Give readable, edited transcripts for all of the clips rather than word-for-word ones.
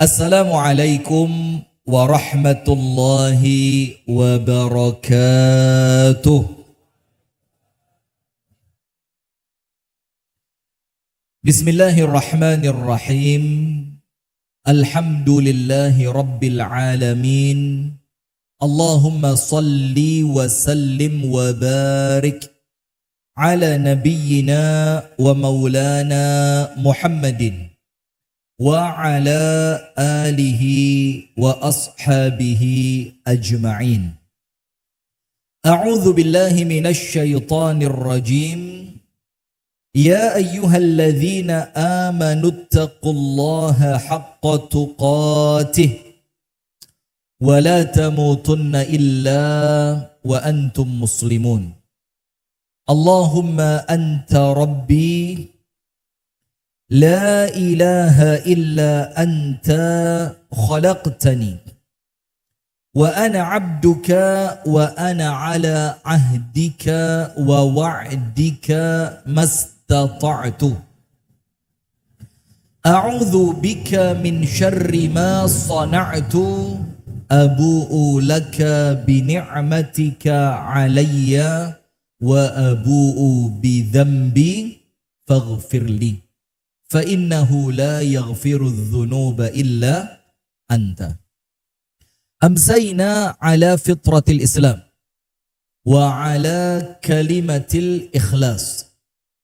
Assalamualaikum warahmatullahi wabarakatuh. Bismillahirrahmanirrahim. Alhamdulillahi rabbil alamin. Allahumma salli wa sallim wa barik ala nabiyyina wa maulana Muhammadin wa ala alihi wa ashabihi ajma'in. A'udzu billahi minasy syaithanir rajim. Ya ayyuhalladzina amanu taqullaha haqqa tuqatih wa la tamutunna illa wa antum muslimun. Allahumma anta rabbi لا إله إلا أنت خلقتني وأنا عبدك وأنا على عهدك ووعدك ما استطعت أعوذ بك من شر ما صنعت أبوء لك بنعمتك علي وأبوء بذنبي فاغفر لي فإنه لا يغفر الذنوب إلا أنت. أمسينا على فطرة الإسلام وعلى كلمة الإخلاص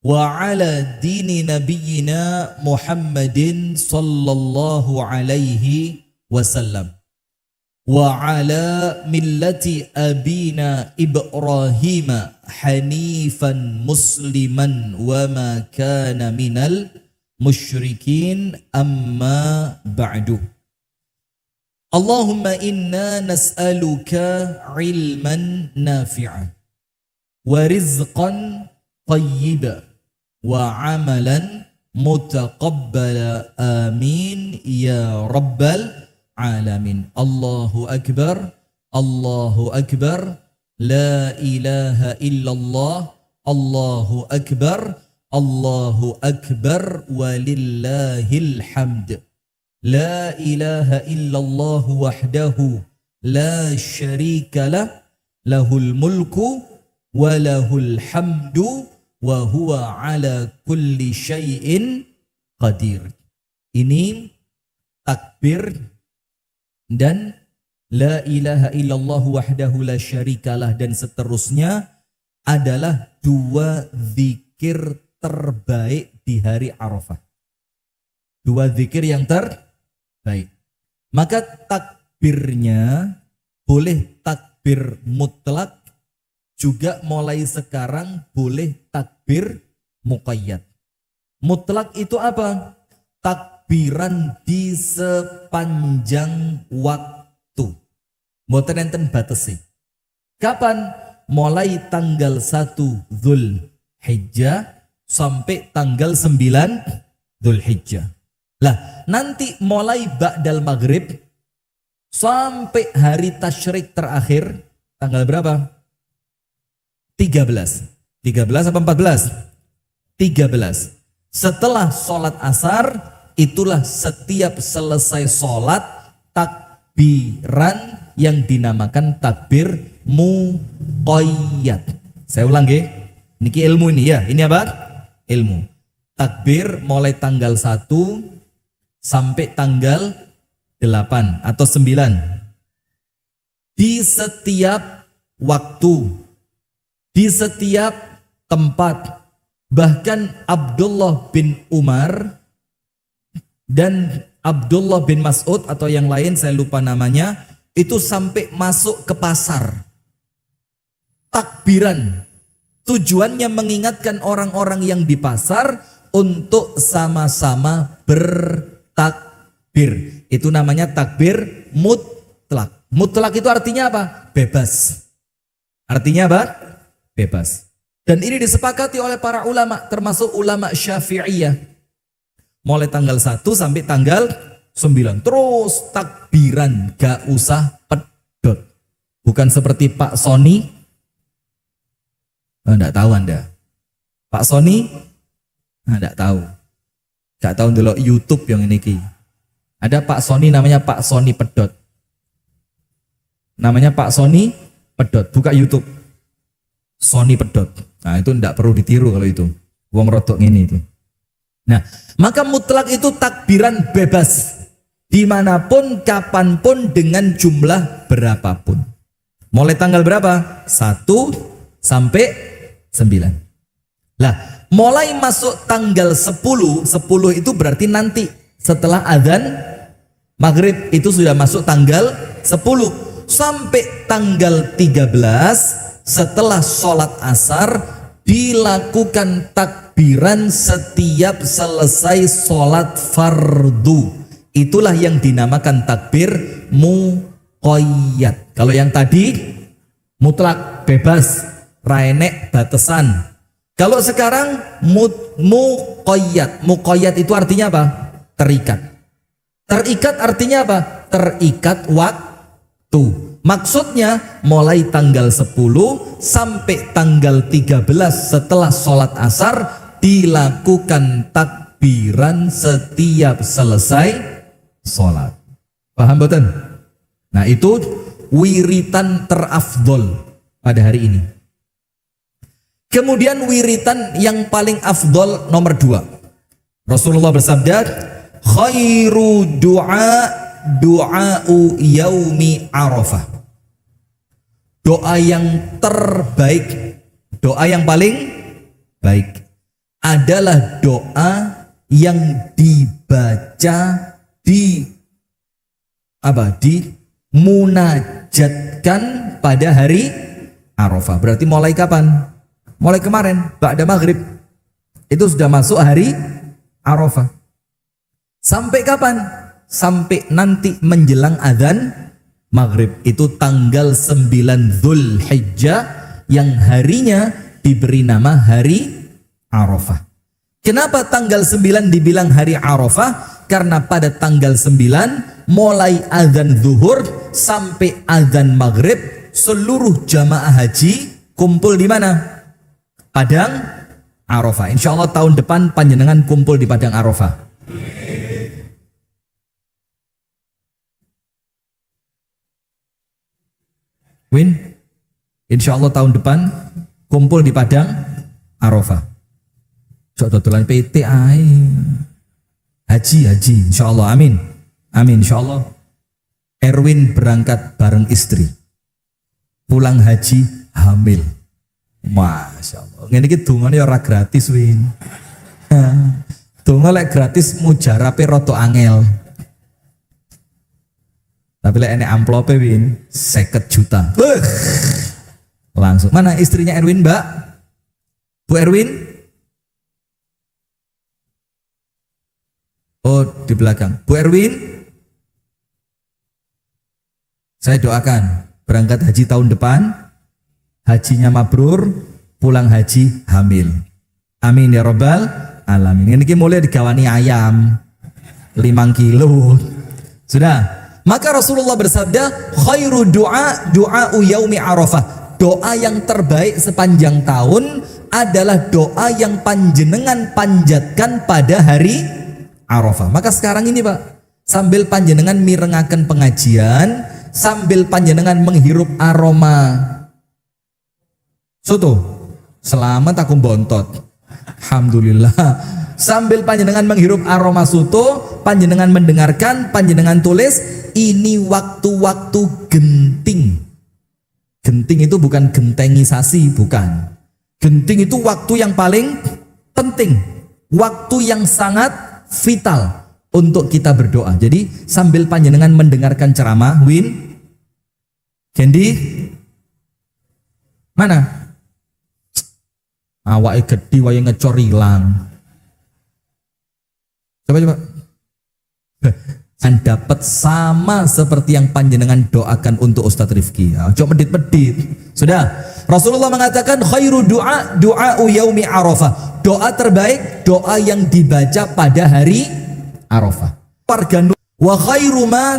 وعلى دين نبينا محمد صلى الله عليه وسلم وعلى ملة أبينا إبراهيم حنيفا مسلما وما كان من musyrikin amma ba'du. Allahumma inna nas'aluka ilman nafi'an wa rizqan tayyiban wa amalan mutaqabbala amin ya rabbal alamin. Allahu akbar, Allahu akbar, la ilaha illallah, Allahu akbar, Allahu akbar walillahil hamd. La ilaha illallah wahdahu la syarika lah, lahul mulku wa lahul hamdu wa huwa ala kulli syai'in qadir. Ini takbir dan la ilaha illallah wahdahu la syarika lah dan seterusnya adalah dua zikir terbaik di hari Arafah. Dua zikir yang terbaik. Maka takbirnya boleh takbir mutlak, juga mulai sekarang boleh takbir muqayyad. Mutlak itu apa? Takbiran di sepanjang waktu. Mboten enten batesi. Kapan? Mulai tanggal 1 Dzulhijjah sampai tanggal 9 Dzulhijjah. Lah, nanti mulai ba'dal maghrib sampai hari tasyrik terakhir tanggal berapa? 13. 13 apa 14? 13. Setelah sholat asar, itulah setiap selesai sholat takbiran yang dinamakan takbir muqayyad. Saya ulang ya. Niki ilmu ini ya. Ini apa? Ilmu. Takbir mulai tanggal 1 sampai tanggal 8 atau 9. Di setiap waktu, di setiap tempat. Bahkan Abdullah bin Umar dan Abdullah bin Mas'ud atau yang lain saya lupa namanya, itu sampai masuk ke pasar. Takbiran. Tujuannya mengingatkan orang-orang yang di pasar untuk sama-sama bertakbir. Itu namanya takbir mutlak. Mutlak itu artinya apa? Bebas. Artinya apa? Bebas. Dan ini disepakati oleh para ulama, termasuk ulama Syafi'iyah. Mulai tanggal 1 sampai tanggal 9. Terus takbiran, gak usah pedot. Bukan seperti Pak Sony. Enggak tahu Anda. Pak Sony? Enggak tahu. Gak tahu dulu YouTube yang ini ki. Ada Pak Sony, namanya Pak Sony Pedot. Namanya Pak Sony Pedot. Buka YouTube. Sony Pedot. Nah itu tidak perlu ditiru kalau itu. Wong rodok ini itu. Nah, maka mutlak itu takbiran bebas. Dimanapun, kapanpun, dengan jumlah berapapun. Mulai tanggal berapa? 1 sampai 9. Lah, mulai masuk tanggal 10 itu berarti nanti setelah azan maghrib itu sudah masuk tanggal 10 sampai tanggal 13 setelah sholat asar dilakukan takbiran setiap selesai sholat fardu. Itulah yang dinamakan takbir muqayyad. Kalau yang tadi mutlak bebas, raenek batasan. Kalau sekarang muqayyad. Muqayyad itu artinya apa? Terikat. Terikat artinya apa? Terikat waktu. Maksudnya mulai tanggal 10 sampai tanggal 13 setelah sholat asar dilakukan takbiran setiap selesai sholat. Paham betul? Nah itu wiritan terafdol pada hari ini. Kemudian wiritan yang paling afdol nomor 2. Rasulullah bersabda, khairu du'a'u yaumi arafah. Doa yang terbaik, doa yang paling baik adalah doa yang dibaca dimunajatkan pada hari Arafah. Berarti mulai kapan? Mulai kemarin, ba'da maghrib. Itu sudah masuk hari Arafah. Sampai kapan? Sampai nanti menjelang adzan maghrib. Itu tanggal 9 Dzulhijjah yang harinya diberi nama hari Arafah. Kenapa tanggal 9 dibilang hari Arafah? Karena pada tanggal 9 mulai azan zuhur sampai azan maghrib seluruh jamaah haji kumpul di mana? Padang Arafah. Insya Allah tahun depan panjenengan kumpul di Padang Arafah. Win, insya Allah tahun depan kumpul di Padang Arafah. Cok dodolan PT haji insya Allah, amin insya Allah. Erwin berangkat bareng istri, pulang haji hamil. Masya Allah, ini kita dungane ora gratis Win. Donga lek gratis mujarape roto angel. Tapi lek enek amplope Win 50 juta. Langsung. Mana istrinya Erwin, Mbak? Bu Erwin? Oh, di belakang. Bu Erwin? Saya doakan berangkat haji tahun depan, hajinya mabrur, pulang haji hamil. Amin ya rabbal alamin. Ini mulai digawani ayam 5 kilo. Sudah. Maka Rasulullah bersabda, khairu du'a'u yaumi arafah. Doa yang terbaik sepanjang tahun adalah doa yang panjenengan panjatkan pada hari Arafah. Maka sekarang ini Pak, sambil panjenengan mirengaken pengajian, sambil panjenengan menghirup aroma soto, selamat aku bontot, alhamdulillah. Sambil panjenengan menghirup aroma soto, panjenengan mendengarkan, panjenengan tulis, ini waktu-waktu genting. Genting itu bukan gentengisasi, bukan. Genting itu waktu yang paling penting, waktu yang sangat vital untuk kita berdoa. Jadi sambil panjenengan mendengarkan ceramah, Win, Candy, mana? Awake gede wae ngecor ilang. Coba. Dan dapat sama seperti yang panjenengan doakan untuk Ustadz Rifki. Coba medit-medit. Sudah. Rasulullah mengatakan khairu du'a'u yaumi arafah. Doa terbaik, doa yang dibaca pada hari Arafah. Wa khairu ma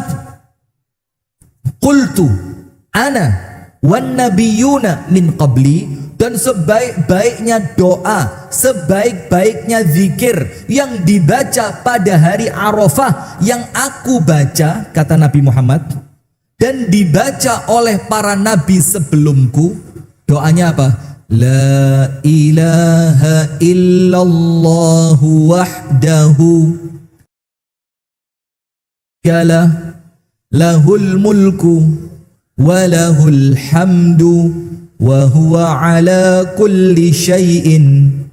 qultu ana wan nabiyyuna min qabli, dan sebaik-baiknya doa, sebaik-baiknya zikir yang dibaca pada hari Arafah yang aku baca, kata Nabi Muhammad, dan dibaca oleh para nabi sebelumku. Doanya apa? La ilaha illallah wahdahu kala lahul mulku wa lahul hamdu wa huwa ala kulli syai'in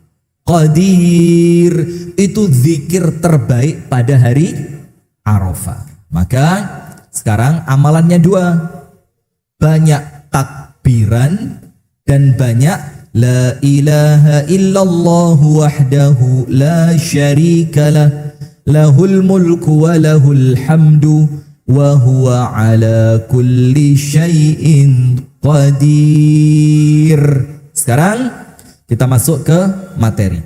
qadir. Itu zikir terbaik pada hari Arafah. Maka sekarang amalannya dua, banyak takbiran dan banyak la ilaha illallah wahdahu la syarikalah lahul mulku wa lahul hamdu wa huwa ala kulli syai'in qadir. Sekarang kita masuk ke materi.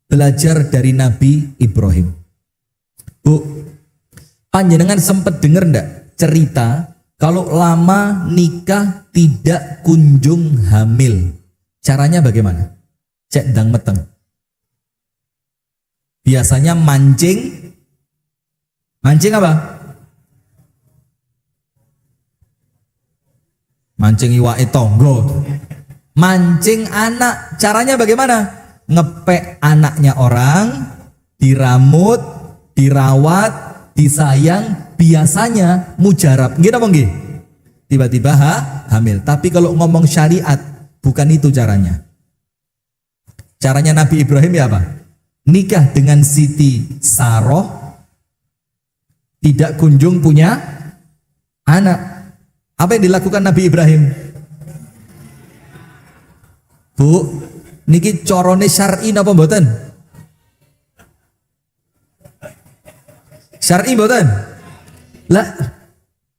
Belajar dari Nabi Ibrahim. Bu, panjenengan sempat dengar enggak cerita kalau lama nikah tidak kunjung hamil? Caranya bagaimana? Cek dang meteng. Biasanya mancing. Mancing apa? Mancing iwake tonggo. Mancing anak. Caranya bagaimana? Ngepek anaknya orang, diramut, dirawat, disayang, biasanya mujarab. Nggih napa nggih? Tiba-tiba hamil. Tapi kalau ngomong syariat, bukan itu caranya. Caranya Nabi Ibrahim ya apa? Nikah dengan Siti Saroh, tidak kunjung punya anak. Apa yang dilakukan Nabi Ibrahim? Bu, niki corone syar'i napa mboten? Syar'i mboten? Lah,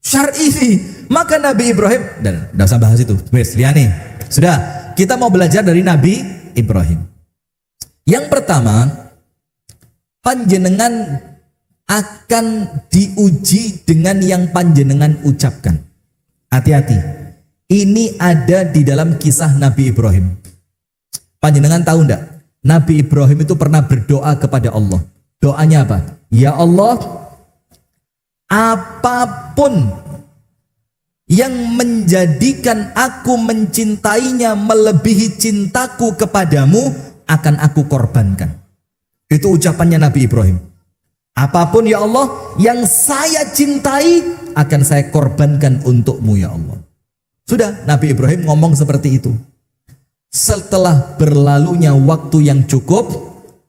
syar'i nih. Maka Nabi Ibrahim, dan enggak usah bahas itu. Wes, liyane. Sudah, kita mau belajar dari Nabi Ibrahim. Yang pertama, panjenengan akan diuji dengan yang panjenengan ucapkan. Hati-hati. Ini ada di dalam kisah Nabi Ibrahim. Panjenengan tahu enggak? Nabi Ibrahim itu pernah berdoa kepada Allah. Doanya apa? Ya Allah, apapun yang menjadikan aku mencintainya melebihi cintaku kepadamu, akan aku korbankan. Itu ucapannya Nabi Ibrahim. Apapun ya Allah yang saya cintai, akan saya korbankan untukmu ya Allah. Sudah, Nabi Ibrahim ngomong seperti itu. Setelah berlalunya waktu yang cukup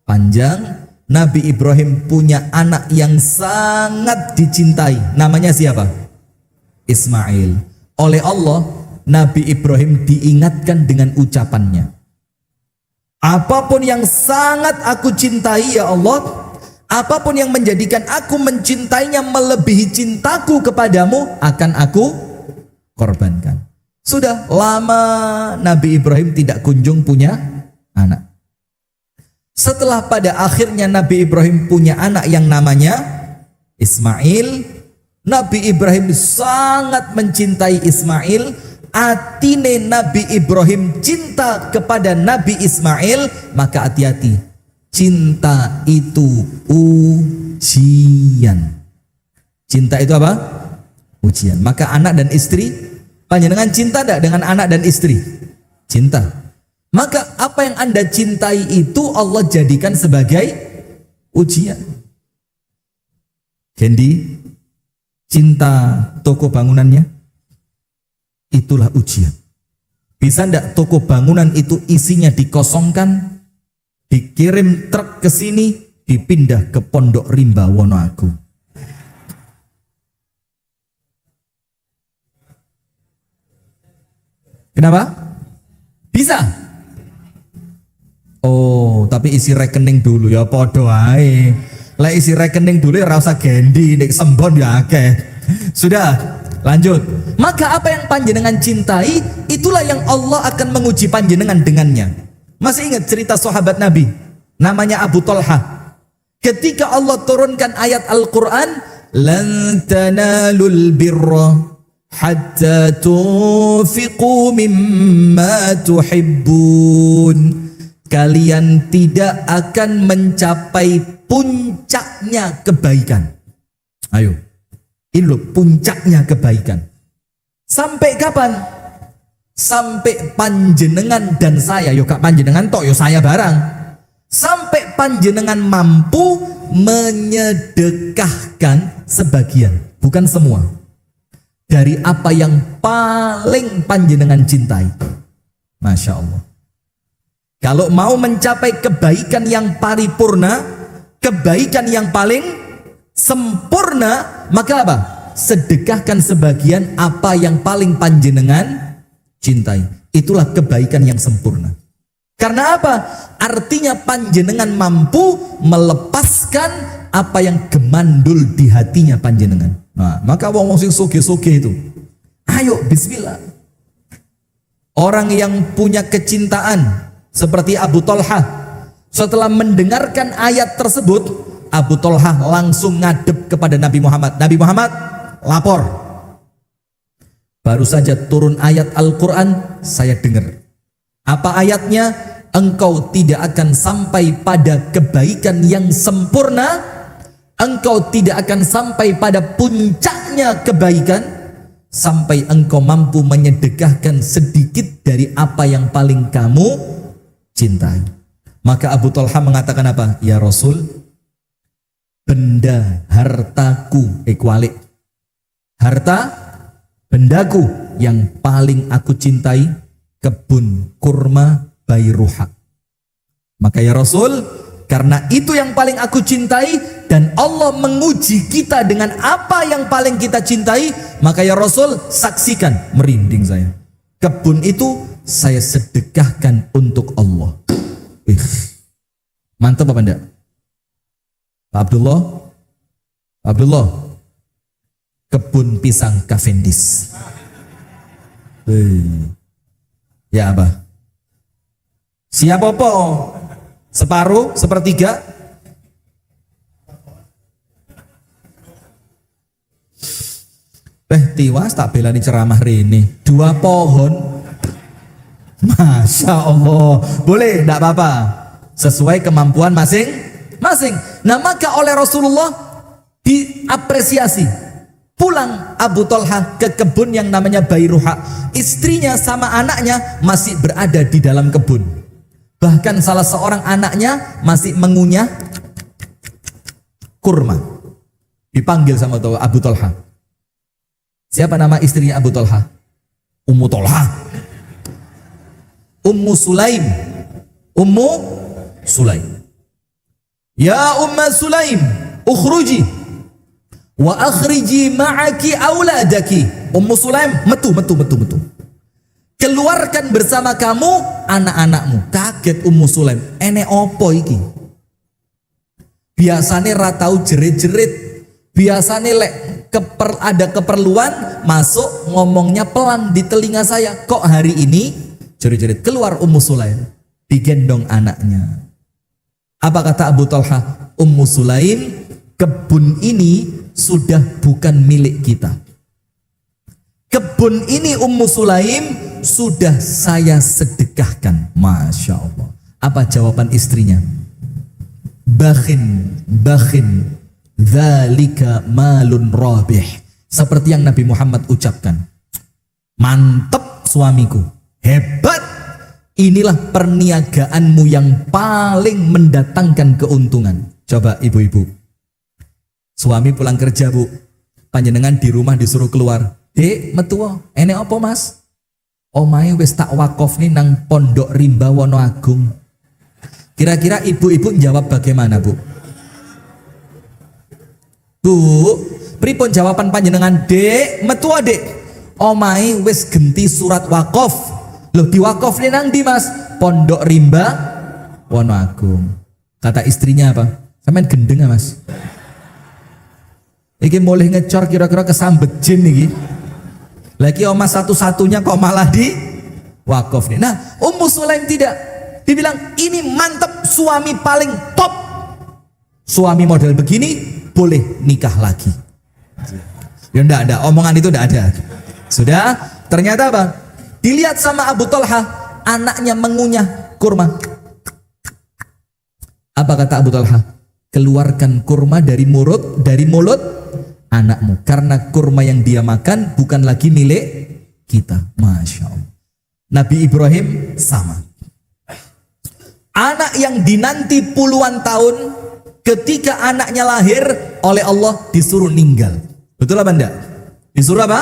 panjang, Nabi Ibrahim punya anak yang sangat dicintai. Namanya siapa? Ismail. Oleh Allah, Nabi Ibrahim diingatkan dengan ucapannya. Apapun yang sangat aku cintai ya Allah, apapun yang menjadikan aku mencintainya melebihi cintaku kepadamu, akan aku korbankan. Sudah lama Nabi Ibrahim tidak kunjung punya anak. Setelah pada akhirnya Nabi Ibrahim punya anak yang namanya Ismail, Nabi Ibrahim sangat mencintai Ismail. Atine Nabi Ibrahim cinta kepada Nabi Ismail, maka hati-hati. Cinta itu ujian. Cinta itu apa? Ujian. Maka anak dan istri, panjenengan cinta tidak dengan anak dan istri? Cinta. Maka apa yang Anda cintai itu Allah jadikan sebagai ujian. Kendi, cinta toko bangunannya? Itulah ujian. Bisa ndak toko bangunan itu isinya dikosongkan, dikirim truk ke sini, dipindah ke Pondok Rimba Wonoagung? Kenapa? Bisa. Oh, tapi isi rekening dulu ya podo ae. Lah isi rekening dulu ya rasa gendi, nek sembon ya akeh. Sudah, lanjut. Maka apa yang panjenengan cintai, itulah yang Allah akan menguji panjenengan dengannya. Masih ingat cerita sahabat Nabi? Namanya Abu Talha. Ketika Allah turunkan ayat Al-Quran, lan tanalul birra hatta tunfiqu mimma tuhibbun. Kalian tidak akan mencapai puncaknya kebaikan. Ayo, ini loh puncaknya kebaikan. Sampai kapan? Sampai panjenengan dan saya, yo kak panjenengan tok, yo saya barang. Sampai panjenengan mampu menyedekahkan sebagian, bukan semua, dari apa yang paling panjenengan cintai. Masya Allah. Kalau mau mencapai kebaikan yang paripurna, kebaikan yang paling sempurna, maka apa? Sedekahkan sebagian apa yang paling panjenengan cintai. Itulah kebaikan yang sempurna. Karena apa? Artinya panjenengan mampu melepaskan apa yang gemandul di hatinya panjenengan. Nah, maka wong sing sugih-sugih itu, ayo bismillah. Orang yang punya kecintaan seperti Abu Thalhah, setelah mendengarkan ayat tersebut, Abu Thalhah langsung ngadep kepada Nabi Muhammad. Nabi Muhammad, lapor. Baru saja turun ayat Al-Quran, saya dengar. Apa ayatnya? Engkau tidak akan sampai pada kebaikan yang sempurna, engkau tidak akan sampai pada puncaknya kebaikan, sampai engkau mampu menyedekahkan sedikit dari apa yang paling kamu cintai. Maka Abu Thalhah mengatakan apa? Ya Rasul, benda hartaku, kualik, harta bendaku yang paling aku cintai kebun kurma Bairuha. Maka ya Rasul, karena itu yang paling aku cintai dan Allah menguji kita dengan apa yang paling kita cintai, maka ya Rasul, saksikan, merinding saya, kebun itu saya sedekahkan untuk Allah. Mantap apa enggak? Pak Abdullah, Pak Abdullah, kebun pisang Cavendish. Ya apa? Siap apa? Separuh, sepertiga? Tiwas tak belani ceramah Rini. 2 pohon. Masya Allah. Boleh, tidak apa-apa. Sesuai kemampuan masing-masing. Nah, maka oleh Rasulullah diapresiasi. Pulang Abu Thalhah ke kebun yang namanya Bairuha. Istrinya sama anaknya masih berada di dalam kebun. Bahkan salah seorang anaknya masih mengunyah kurma. Dipanggil sama Abu Thalhah. Siapa nama istrinya Abu Thalhah? Ummu Thalhah. Ummu Sulaim. Ummu Sulaim. Ya Umma Sulaim, ukhruji wa akhriji ma'aki auladaki. Ummu Sulaim, metu. Keluarkan bersama kamu anak-anakmu. Kaget Ummu Sulaim, ene opo iki? Biasane ra tau jerit-jerit. Biasane lek ada keperluan masuk ngomongnya pelan di telinga saya. Kok hari ini jerit-jerit? Keluar Ummu Sulaim, digendong anaknya. Apa kata Abu Thalhah? Ummu Sulaim, kebun ini sudah bukan milik kita. Kebun ini Ummu Sulaim sudah saya sedekahkan. Masya Allah. Apa jawaban istrinya? Bakhin, dzalika malun rabih. Seperti yang Nabi Muhammad ucapkan. Mantep suamiku, hebat. Inilah perniagaanmu yang paling mendatangkan keuntungan. Coba ibu-ibu, suami pulang kerja bu, panjenengan di rumah disuruh keluar. Dek, metuwo, ene apa mas? Omahe wis tak wakaf nih nang Pondok Rimba Wonoagung. Kira-kira ibu-ibu jawab bagaimana bu? Bu, pripun jawaban panjenengan? Dek, metuwo dek, omahe wis genti surat wakaf. Loh, di wakaf nih nang di mas? Pondok Rimba Wonoagung. Kata istrinya apa? Sampean gendeng ya mas? Iki boleh ngecor kira-kira kesambet jin nih. Lagi oma satu-satunya kok malah di wakaf nih. Nah, Ummu Sulaim tidak. Dibilang ini mantap, suami paling top. Suami model begini boleh nikah lagi. Ya enggak ada, omongan itu enggak ada. Sudah, ternyata apa? Dilihat sama Abu Talha, anaknya mengunyah kurma. Apa kata Abu Talha? Keluarkan kurma dari mulut anakmu, karena kurma yang dia makan bukan lagi milik kita. Masya Allah. Nabi Ibrahim sama. Anak yang dinanti puluhan tahun, ketika anaknya lahir oleh Allah disuruh ninggal. Betul apa enggak? Disuruh apa?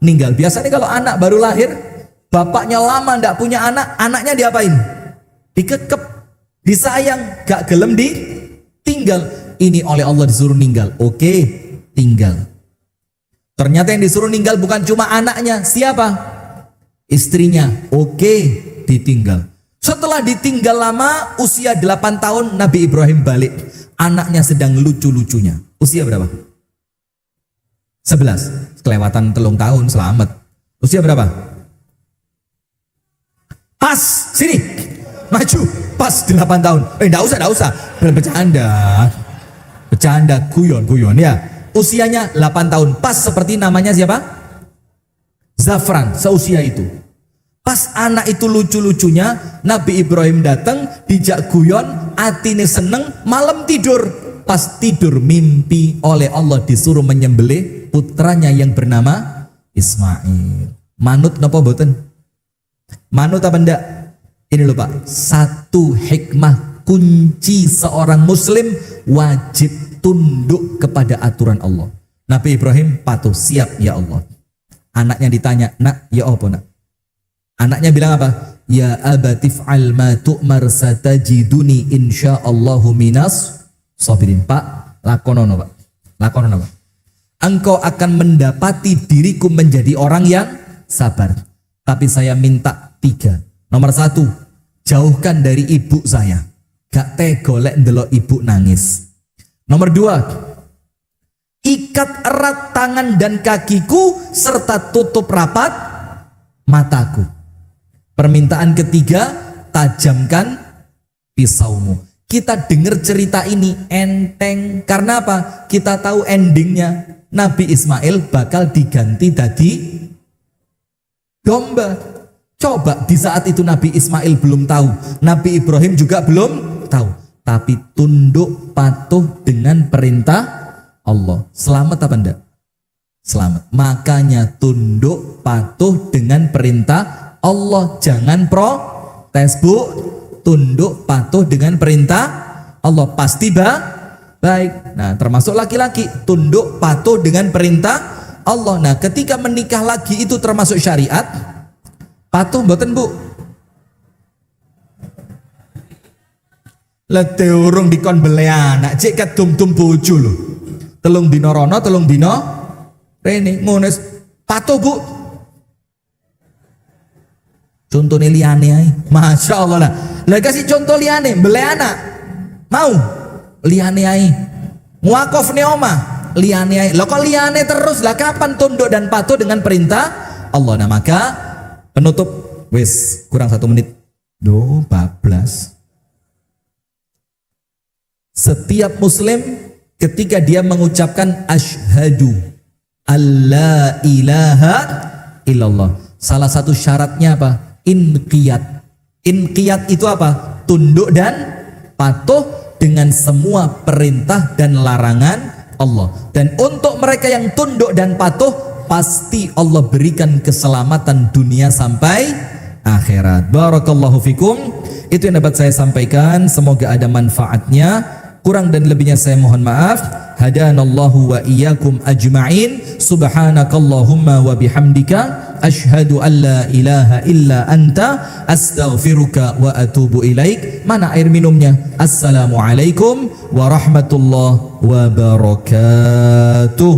Ninggal. Biasanya kalau anak baru lahir, bapaknya lama enggak punya anak, anaknya diapain? Dikekep, disayang, gak gelem ditinggal. Ini oleh Allah disuruh ninggal. Oke, tinggal. Ternyata yang disuruh ninggal bukan cuma anaknya. Siapa? Istrinya. Oke, ditinggal. Setelah ditinggal lama, usia 8 tahun Nabi Ibrahim balik. Anaknya sedang lucu-lucunya. Usia berapa? 11. Kelewatan 3 tahun, selamat. Usia berapa? Pas, sini. Maju, pas 8 tahun. Enggak usah. Bercanda. Bercanda, guyon ya. Usianya 8 tahun. Pas seperti namanya siapa? Zafran, seusia itu. Pas anak itu lucu-lucunya, Nabi Ibrahim datang, dijak guyon, atine seneng, malam tidur. Pas tidur mimpi oleh Allah disuruh menyembelih putranya yang bernama Ismail. Manut napa boten? Manut apa enggak? Ini loh Pak, satu hikmah kunci seorang muslim wajib tunduk kepada aturan Allah. Nabi Ibrahim patuh, siap ya Allah. Anaknya ditanya, nak ya apa nak? Anaknya bilang apa? Ya abatif al ma tu'mar satajiduni insyaallahu minas sabirin. Pak, lakonono Pak. Lakonono Pak. Engkau akan mendapati diriku menjadi orang yang sabar. Tapi saya minta 3. Nomor 1, jauhkan dari ibu saya. Gak tegolek ndelok ibu nangis. Nomor 2, ikat erat tangan dan kakiku serta tutup rapat mataku. Permintaan ketiga, tajamkan pisaumu. Kita dengar cerita ini enteng. Karena apa? Kita tahu endingnya. Nabi Ismail bakal diganti tadi domba. Coba di saat itu Nabi Ismail belum tahu. Nabi Ibrahim juga belum tahu. Tapi tunduk patuh dengan perintah Allah. Selamat apa enggak? Selamat. Makanya tunduk patuh dengan perintah Allah, jangan protes Bu, tunduk patuh dengan perintah Allah pasti baik. Nah, termasuk laki-laki tunduk patuh dengan perintah Allah. Nah, ketika menikah lagi itu termasuk syariat. Patuh mboten Bu? Lah urung dikon bele anak, cek kadum-dum bojo lho. 3 dina rono, 3 dina rene. Ngono patuh Bu. Contohnya liane ay. Masya Allah lah. Lah kasih contoh liane, beli anak. Mau? Liane ay. Muakof neoma. Liane ay. Lah kok liane terus? Lah kapan tunduk dan patuh dengan perintah Allah? Nah maka penutup. Wis kurang 1 menit. 14. Setiap muslim ketika dia mengucapkan asyhadu alla ilaha illallah. Salah satu syaratnya apa? Inqiyat. Inqiyat itu apa? Tunduk dan patuh dengan semua perintah dan larangan Allah. Dan untuk mereka yang tunduk dan patuh, pasti Allah berikan keselamatan dunia sampai akhirat. Barakallahu fikum. Itu yang dapat saya sampaikan. Semoga ada manfaatnya. Kurang dan lebihnya saya mohon maaf. Hadanallahu wa iyyakum ajma'in. Subhanakallahumma wa bihamdika asyhadu an la ilaha illa anta astaghfiruka wa atubu ilaik. Mana air minumnya? Assalamualaikum warahmatullahi wabarakatuh.